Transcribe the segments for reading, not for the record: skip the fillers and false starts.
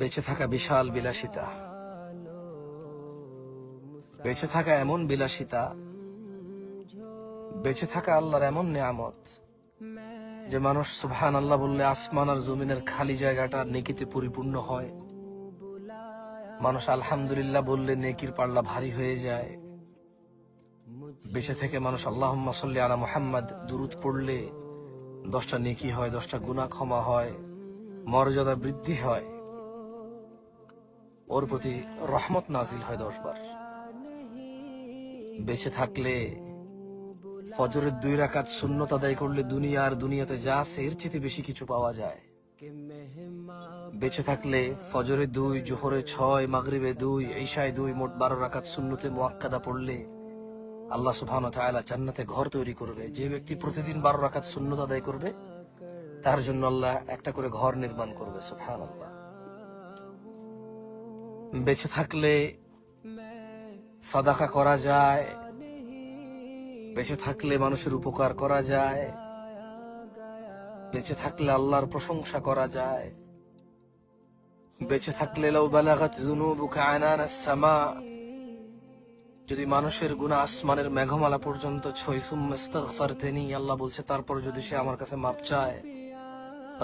বেঁচে থাকা বিশাল বিলাসিতা, বেঁচে থাকা এমন বিলাসিতা, বেঁচে থাকা আল্লাহর এমন নিয়ামত যে মানুষ সুবহানাল্লাহ বললে আসমান আর জমিনের খালি জায়গাটা নেকিতে পরিপূর্ণ হয়। মানুষ আলহামদুলিল্লাহ বললে নেকির পাল্লা ভারী হয়ে যায়। বেঁচে থেকে মানুষ আল্লাহুম্মা সাল্লি আলা মুহাম্মাদ দুরূদ পড়লে 10টা নেকি হয়, 10টা গুনাহ ক্ষমা হয়, মর্যাদা বৃদ্ধি হয়, ওর প্রতি রহমত নাজিল হয় 10 বার। বেঁচে থাকলে ফজরের 2 রাকাত সুন্নত আদায় করলে দুনিয়া আর দুনিয়াতে যা আছে এর চেয়ে বেশি কিছু পাওয়া যায়। বেঁচে থাকলে ফজরে 2, জোহরে 6, মাগরিবে 2, ইশায় 2, মোট 12 রাকাত সুন্নতে মুআক্কাদা পড়লে আল্লাহ সুবহানাহু ওয়া তাআলা জান্নাতে ঘর তৈরি করবে। যে ব্যক্তি প্রতিদিন 12 রাকাত সুন্নত আদায় করবে তার জন্য আল্লাহ একটা করে ঘর নির্মাণ করবে। সুবহানাল্লাহ। বেঁচে থাকলে সাদাকা করা যায়, বেঁচে থাকলে মানুষের উপকার করা যায়, বেঁচে থাকলে আল্লাহর প্রশংসা করা যায়, বেঁচে থাকলে লাউ বালাগাত যুনুবুকা আনানাস সামা, যদি মানুষের গুনাহ আসমানের মেঘমালা পর্যন্ত ছয়, সুম্মা ইস্তাগফারতানি, আল্লাহ বলছে তারপর যদি সে আমার কাছে মাপ চায়,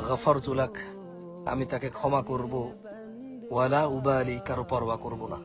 গফারতু লাক, আমি তাকে ক্ষমা করব, ওয়ালা উবালি, কারো পরোয়া করব না।